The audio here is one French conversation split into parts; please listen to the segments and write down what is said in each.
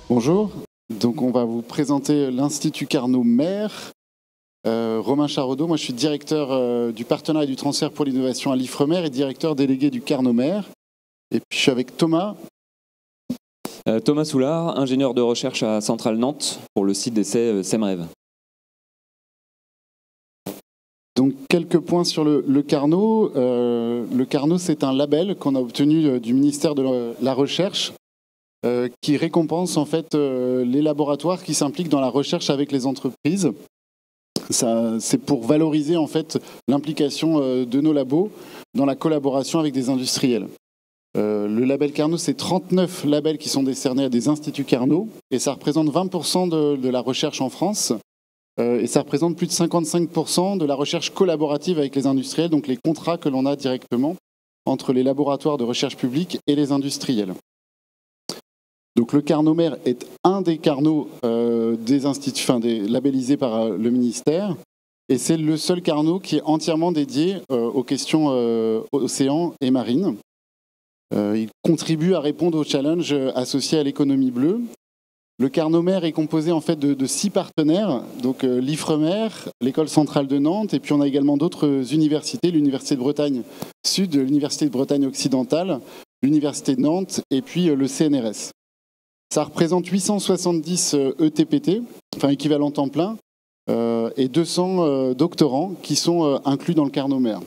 Bonjour, donc on va vous présenter l'Institut Carnot-Mer. Romain Charodeau, moi je suis directeur du partenariat et du transfert pour l'innovation à l'Ifremer et directeur délégué du Carnot-Mer. Et puis je suis avec Thomas. Thomas Soulard, ingénieur de recherche à Centrale Nantes pour le site d'essai SEMREV. Donc quelques points sur le Carnot. Le Carnot, c'est un label qu'on a obtenu du ministère de la Recherche qui récompense en fait les laboratoires qui s'impliquent dans la recherche avec les entreprises. C'est pour valoriser en fait l'implication de nos labos dans la collaboration avec des industriels. Le label Carnot, c'est 39 labels qui sont décernés à des instituts Carnot et ça représente 20% de la recherche en France et ça représente plus de 55% de la recherche collaborative avec les industriels, donc les contrats que l'on a directement entre les laboratoires de recherche publique et les industriels. Donc le Carnot-Mer est un des Carnots des instituts, labellisés par le ministère, et c'est le seul Carnot qui est entièrement dédié aux questions océans et marines. Il contribue à répondre aux challenges associés à l'économie bleue. Le Carnot-Mer est composé en fait de 6 partenaires, donc l'Ifremer, l'École centrale de Nantes, et puis on a également d'autres universités, l'Université de Bretagne Sud, l'Université de Bretagne occidentale, l'Université de Nantes, et puis le CNRS. Ça représente 870 ETPT, enfin équivalent temps plein, et 200 doctorants qui sont inclus dans le Carnot-Mer.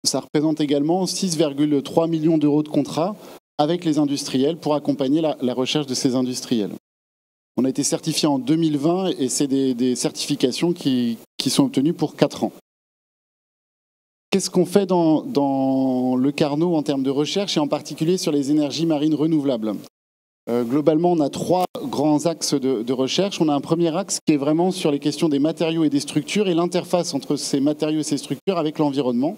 Ça représente également 6,3 millions d'euros de contrats avec les industriels pour accompagner la recherche de ces industriels. On a été certifié en 2020 et c'est des certifications qui sont obtenues pour 4 ans. Qu'est-ce qu'on fait dans le Carnot en termes de recherche et en particulier sur les énergies marines renouvelables ? Globalement, on a 3 grands axes de recherche. On a un premier axe qui est vraiment sur les questions des matériaux et des structures et l'interface entre ces matériaux et ces structures avec l'environnement.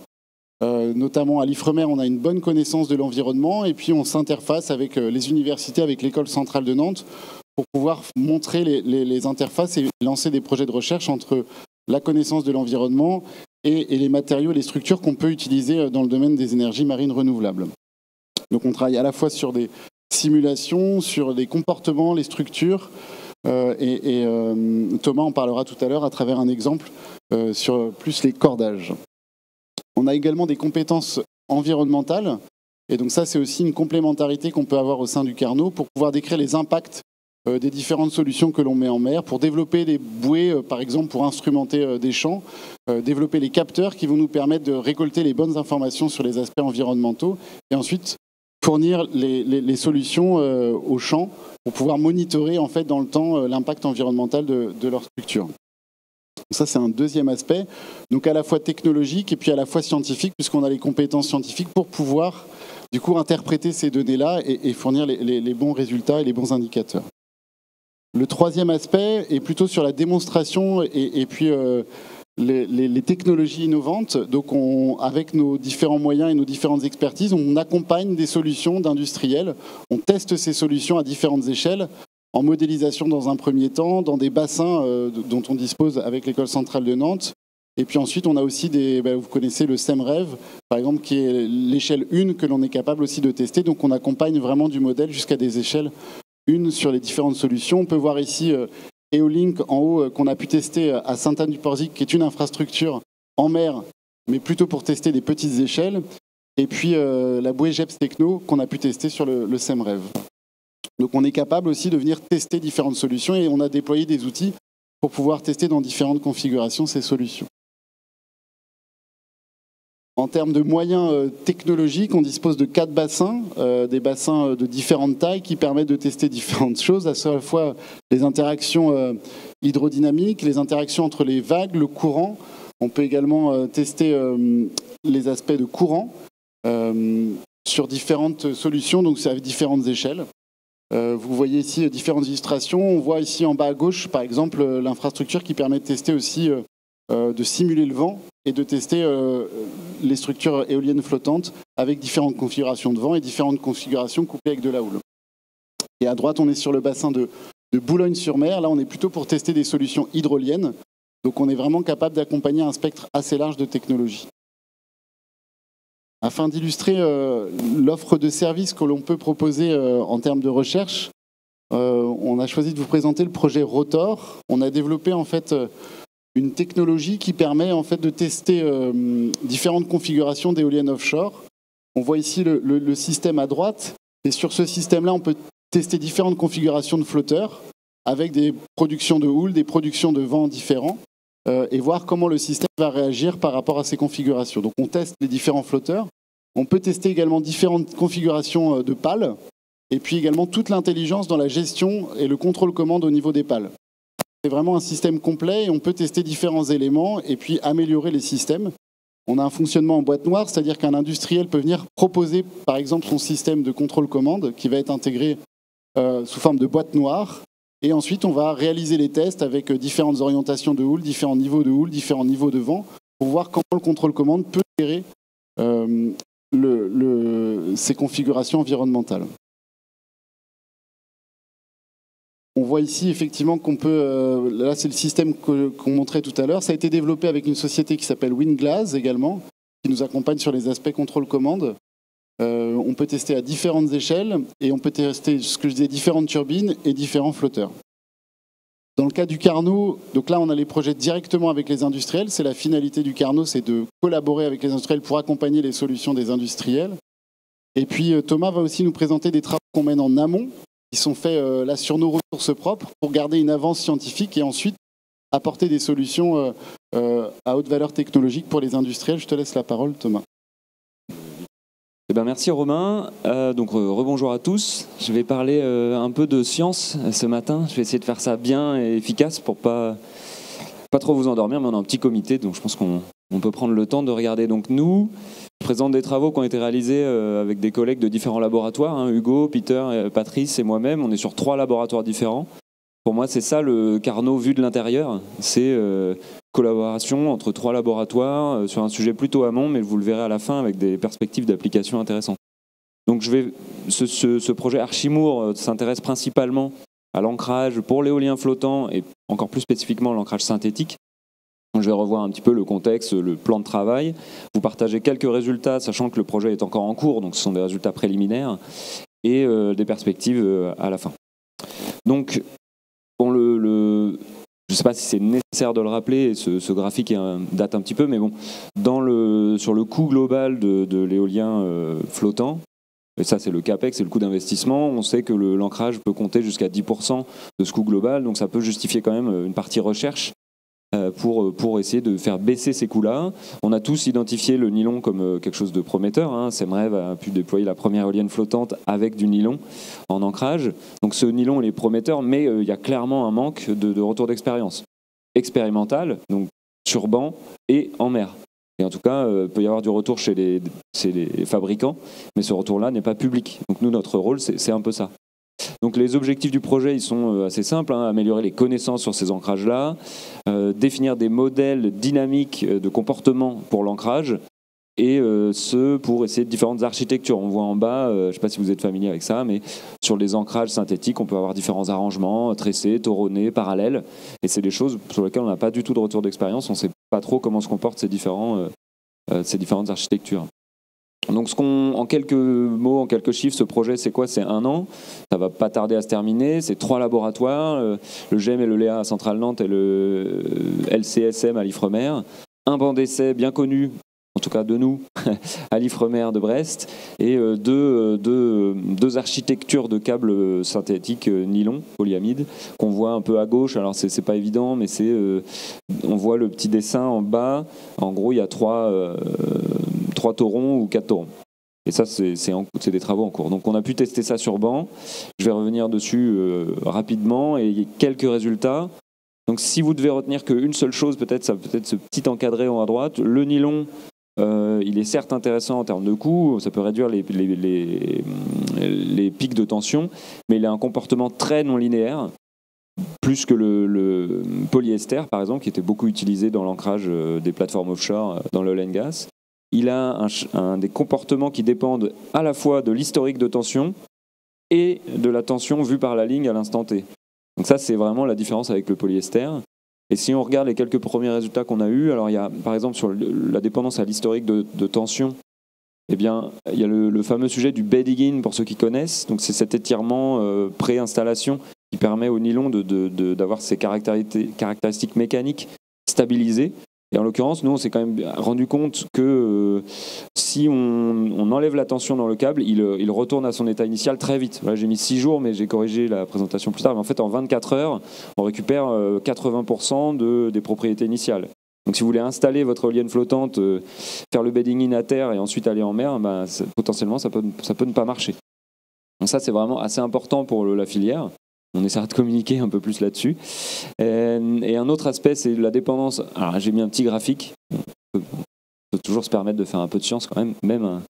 Notamment à l'Ifremer, on a une bonne connaissance de l'environnement et puis on s'interface avec les universités, avec l'École centrale de Nantes pour pouvoir montrer les interfaces et lancer des projets de recherche entre la connaissance de l'environnement et les matériaux et les structures qu'on peut utiliser dans le domaine des énergies marines renouvelables. Donc on travaille à la fois sur des simulations, sur les comportements, les structures, et Thomas en parlera tout à l'heure à travers un exemple sur plus les cordages. On a également des compétences environnementales, et donc ça c'est aussi une complémentarité qu'on peut avoir au sein du Carnot pour pouvoir décrire les impacts des différentes solutions que l'on met en mer, pour développer des bouées, par exemple pour instrumenter des champs, développer les capteurs qui vont nous permettre de récolter les bonnes informations sur les aspects environnementaux, et ensuite fournir les solutions aux champs pour pouvoir monitorer en fait dans le temps l'impact environnemental de leur structure. Ça, c'est un deuxième aspect, donc à la fois technologique et puis à la fois scientifique, puisqu'on a les compétences scientifiques pour pouvoir du coup interpréter ces données-là et fournir les bons résultats et les bons indicateurs. Le troisième aspect est plutôt sur la démonstration et puis les technologies innovantes. Donc avec nos différents moyens et nos différentes expertises, on accompagne des solutions d'industriels, on teste ces solutions à différentes échelles, en modélisation dans un premier temps, dans des bassins dont on dispose avec l'École centrale de Nantes. Et puis ensuite, on a aussi vous connaissez le SEMREV, par exemple, qui est l'échelle 1 que l'on est capable aussi de tester. Donc on accompagne vraiment du modèle jusqu'à des échelles 1 sur les différentes solutions. On peut voir ici Eolink en haut qu'on a pu tester à Sainte-Anne-du-Porzic, qui est une infrastructure en mer, mais plutôt pour tester des petites échelles. Et puis la bouée GEPS Techno qu'on a pu tester sur le SEMREV. Donc on est capable aussi de venir tester différentes solutions et on a déployé des outils pour pouvoir tester dans différentes configurations ces solutions. En termes de moyens technologiques, on dispose de 4 bassins, des bassins de différentes tailles qui permettent de tester différentes choses, à la fois les interactions hydrodynamiques, les interactions entre les vagues, le courant. On peut également tester les aspects de courant sur différentes solutions, donc c'est à différentes échelles. Vous voyez ici différentes illustrations. On voit ici en bas à gauche, par exemple, l'infrastructure qui permet de tester aussi, de simuler le vent et de tester les structures éoliennes flottantes avec différentes configurations de vent et différentes configurations couplées avec de la houle. Et à droite, on est sur le bassin de Boulogne-sur-Mer. Là, on est plutôt pour tester des solutions hydroliennes. Donc, on est vraiment capable d'accompagner un spectre assez large de technologies. Afin d'illustrer l'offre de services que l'on peut proposer en termes de recherche, on a choisi de vous présenter le projet Rotor. On a développé en fait une technologie qui permet en fait de tester différentes configurations d'éoliennes offshore. On voit ici le système à droite, et sur ce système-là, on peut tester différentes configurations de flotteurs avec des productions de houle, des productions de vent différents, et voir comment le système va réagir par rapport à ces configurations. Donc on teste les différents flotteurs. On peut tester également différentes configurations de pales, et puis également toute l'intelligence dans la gestion et le contrôle-commande au niveau des pales. C'est vraiment un système complet et on peut tester différents éléments et puis améliorer les systèmes. On a un fonctionnement en boîte noire, c'est-à-dire qu'un industriel peut venir proposer par exemple son système de contrôle-commande qui va être intégré sous forme de boîte noire. Et ensuite, on va réaliser les tests avec différentes orientations de houle, différents niveaux de houle, différents niveaux de vent, pour voir comment le contrôle-commande peut gérer ces configurations environnementales. On voit ici effectivement qu'on peut, là c'est le système qu'on montrait tout à l'heure, ça a été développé avec une société qui s'appelle Winglass également, qui nous accompagne sur les aspects contrôle-commande. On peut tester à différentes échelles et on peut tester, ce que je disais, différentes turbines et différents flotteurs. Dans le cas du Carnot, donc là on a les projets directement avec les industriels, c'est la finalité du Carnot, c'est de collaborer avec les industriels pour accompagner les solutions des industriels. Et puis Thomas va aussi nous présenter des travaux qu'on mène en amont, qui sont faits là sur nos ressources propres pour garder une avance scientifique et ensuite apporter des solutions à haute valeur technologique pour les industriels. Je te laisse la parole, Thomas. Eh ben merci Romain. Donc rebonjour à tous. Je vais parler un peu de science ce matin. Je vais essayer de faire ça bien et efficace pour pas trop vous endormir, mais on a un petit comité, donc je pense qu'on peut prendre le temps de regarder. Donc nous, je présente des travaux qui ont été réalisés avec des collègues de différents laboratoires, hein, Hugo, Peter, Patrice et moi-même. On est sur 3 laboratoires différents. Pour moi, c'est ça le Carnot vu de l'intérieur. C'est collaboration entre 3 laboratoires sur un sujet plutôt amont, mais vous le verrez à la fin avec des perspectives d'application intéressantes. Donc ce projet Archimour s'intéresse principalement à l'ancrage pour l'éolien flottant et encore plus spécifiquement l'ancrage synthétique. Je vais revoir un petit peu le contexte, le plan de travail, vous partager quelques résultats, sachant que le projet est encore en cours, donc ce sont des résultats préliminaires, et des perspectives à la fin. Donc, bon, je ne sais pas si c'est nécessaire de le rappeler, et ce graphique date un petit peu, mais bon, sur le coût global de l'éolien flottant, et ça c'est le CAPEX, c'est le coût d'investissement, on sait que l'ancrage peut compter jusqu'à 10% de ce coût global, donc ça peut justifier quand même une partie recherche pour essayer de faire baisser ces coûts-là. On a tous identifié le nylon comme quelque chose de prometteur. Hein. Semrev a pu déployer la première éolienne flottante avec du nylon en ancrage. Donc ce nylon il est prometteur, mais il y a clairement un manque de retour d'expérience expérimental, donc sur banc et en mer. Et en tout cas, il peut y avoir du retour chez les fabricants, mais ce retour-là n'est pas public. Donc nous, notre rôle, c'est un peu ça. Donc les objectifs du projet, ils sont assez simples, hein, améliorer les connaissances sur ces ancrages-là, définir des modèles dynamiques de comportement pour l'ancrage, et ce pour essayer de différentes architectures. On voit en bas, je ne sais pas si vous êtes familier avec ça, mais sur les ancrages synthétiques, on peut avoir différents arrangements, tressés, toronnés, parallèles, et c'est des choses sur lesquelles on n'a pas du tout de retour d'expérience, on ne sait pas trop comment se comportent ces différentes architectures. Donc en quelques mots, en quelques chiffres, ce projet c'est quoi? C'est 1 an, ça va pas tarder à se terminer, c'est 3 laboratoires, le GEM et le Léa à Centrale Nantes et le LCSM à l'Ifremer, un banc d'essai bien connu, en tout cas de nous, à l'Ifremer de Brest, et deux architectures de câbles synthétiques nylon, polyamide, qu'on voit un peu à gauche. Alors c'est pas évident, mais on voit le petit dessin en bas. En gros, il y a 3 taurons ou 4 taurons. Et ça, c'est des travaux en cours. Donc on a pu tester ça sur banc. Je vais revenir dessus rapidement, et il y a quelques résultats. Donc si vous devez retenir qu'une seule chose, peut-être ce petit encadré en haut à droite, le nylon, il est certes intéressant en termes de coût, ça peut réduire les pics de tension, mais il a un comportement très non linéaire, plus que le polyester par exemple, qui était beaucoup utilisé dans l'ancrage des plateformes offshore dans l'oil and gas. Il a des comportements qui dépendent à la fois de l'historique de tension et de la tension vue par la ligne à l'instant T. Donc ça, c'est vraiment la différence avec le polyester. Et si on regarde les quelques premiers résultats qu'on a eus, alors il y a par exemple sur la dépendance à l'historique de tension, Eh bien, il y a le fameux sujet du bedding in, pour ceux qui connaissent. Donc, c'est cet étirement pré-installation qui permet au nylon d'avoir ses caractéristiques mécaniques stabilisées. Et en l'occurrence, nous, on s'est quand même rendu compte que si on enlève la tension dans le câble, il retourne à son état initial très vite. Voilà, j'ai mis 6 jours, mais j'ai corrigé la présentation plus tard. Mais en fait, en 24 heures, on récupère 80% des propriétés initiales. Donc si vous voulez installer votre éolienne flottante, faire le bedding in à terre et ensuite aller en mer, potentiellement, ça peut ne pas marcher. Donc ça, c'est vraiment assez important pour la filière. On essaiera de communiquer un peu plus là-dessus. Et un autre aspect, c'est la dépendance. Alors, j'ai mis un petit graphique. On peut toujours se permettre de faire un peu de science quand même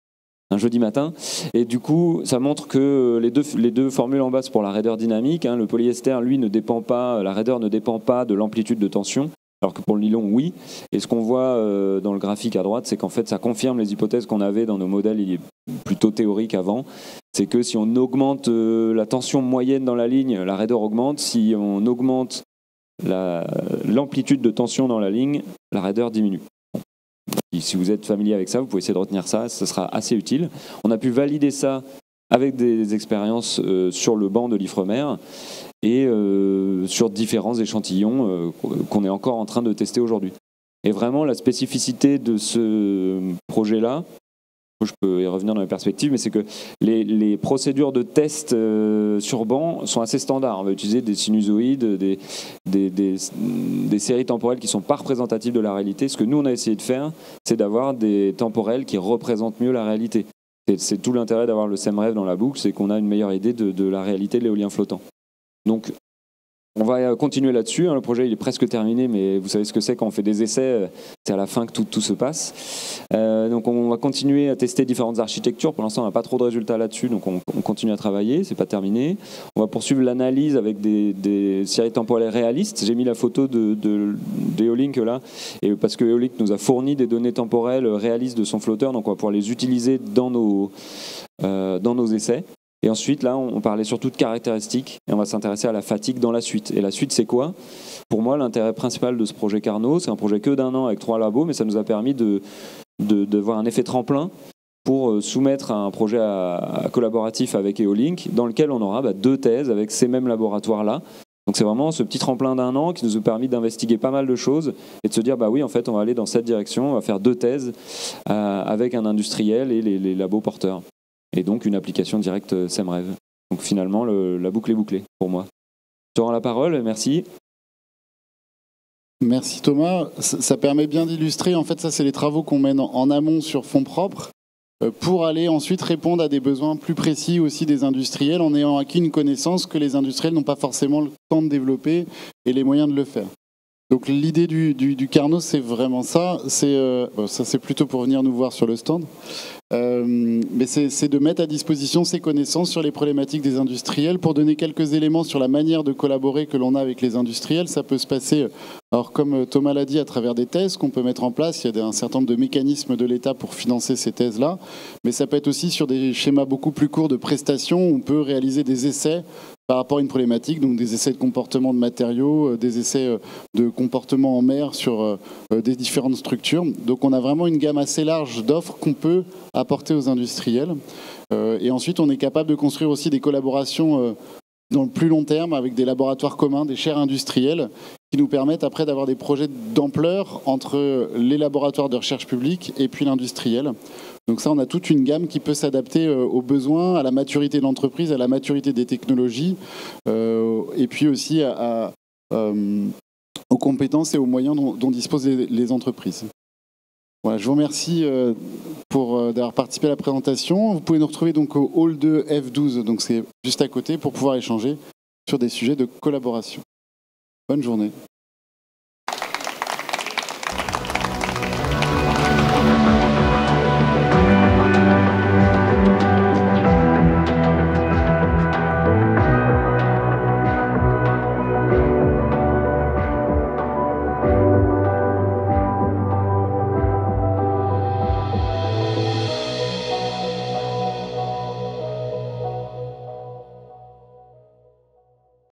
un jeudi matin. Et du coup, ça montre que les deux formules en bas, c'est pour la raideur dynamique. Le polyester, lui, la raideur ne dépend pas de l'amplitude de tension. Alors que pour le nylon, oui. Et ce qu'on voit dans le graphique à droite, c'est qu'en fait, ça confirme les hypothèses qu'on avait dans nos modèles plutôt théoriques avant. C'est que si on augmente la tension moyenne dans la ligne, la raideur augmente. Si on augmente l'amplitude de tension dans la ligne, la raideur diminue. Et si vous êtes familier avec ça, vous pouvez essayer de retenir ça. Ce sera assez utile. On a pu valider ça avec des expériences sur le banc de l'Ifremer et sur différents échantillons qu'on est encore en train de tester aujourd'hui. Et vraiment, la spécificité de ce projet-là, je peux y revenir dans les perspectives, mais c'est que les procédures de test sur banc sont assez standards. On va utiliser des sinusoïdes, des séries temporelles qui ne sont pas représentatives de la réalité. Ce que nous, on a essayé de faire, c'est d'avoir des temporelles qui représentent mieux la réalité. C'est tout l'intérêt d'avoir le SEMREV dans la boucle, c'est qu'on a une meilleure idée de la réalité de l'éolien flottant. Donc, on va continuer là-dessus. Le projet il est presque terminé, mais vous savez ce que c'est quand on fait des essais, c'est à la fin que tout se passe. Donc on va continuer à tester différentes architectures. Pour l'instant, on n'a pas trop de résultats là-dessus, donc on continue à travailler. C'est pas terminé. On va poursuivre l'analyse avec des séries temporelles réalistes. J'ai mis la photo d'Eolink là, et parce que Eolink nous a fourni des données temporelles réalistes de son flotteur, donc on va pouvoir les utiliser dans nos essais. Et ensuite, là, on parlait surtout de caractéristiques et on va s'intéresser à la fatigue dans la suite. Et la suite, c'est quoi ? Pour moi, l'intérêt principal de ce projet Carnot, c'est un projet que d'1 an avec 3 labos, mais ça nous a permis de voir un effet tremplin pour soumettre un projet collaboratif avec Eolink, dans lequel on aura 2 thèses avec ces mêmes laboratoires-là. Donc c'est vraiment ce petit tremplin d'1 an qui nous a permis d'investiguer pas mal de choses et de se dire, oui, en fait, on va aller dans cette direction, on va faire 2 thèses avec un industriel et les labos porteurs. Et donc une application directe SEMREV. Donc finalement, la boucle est bouclée pour moi. Je te rends la parole, merci. Merci Thomas. Ça permet bien d'illustrer, en fait, ça c'est les travaux qu'on mène en amont sur fonds propres pour aller ensuite répondre à des besoins plus précis aussi des industriels en ayant acquis une connaissance que les industriels n'ont pas forcément le temps de développer et les moyens de le faire. Donc l'idée du Carnot, c'est vraiment ça. Ça c'est plutôt pour venir nous voir sur le stand. Mais c'est de mettre à disposition ces connaissances sur les problématiques des industriels pour donner quelques éléments sur la manière de collaborer que l'on a avec les industriels. Ça peut se passer, alors comme Thomas l'a dit, à travers des thèses qu'on peut mettre en place. Il y a un certain nombre de mécanismes de l'État pour financer ces thèses-là. Mais ça peut être aussi sur des schémas beaucoup plus courts de prestations où on peut réaliser des essais par rapport à une problématique, donc des essais de comportement de matériaux, des essais de comportement en mer sur des différentes structures. Donc on a vraiment une gamme assez large d'offres qu'on peut apporter aux industriels. Et ensuite, on est capable de construire aussi des collaborations dans le plus long terme avec des laboratoires communs, des chaires industrielles, qui nous permettent après d'avoir des projets d'ampleur entre les laboratoires de recherche publique et puis l'industriel. Donc ça, on a toute une gamme qui peut s'adapter aux besoins, à la maturité de l'entreprise, à la maturité des technologies, et puis aussi aux compétences et aux moyens dont disposent les entreprises. Voilà, je vous remercie d'avoir participé à la présentation. Vous pouvez nous retrouver donc au hall 2 F12, donc c'est juste à côté, pour pouvoir échanger sur des sujets de collaboration. Bonne journée.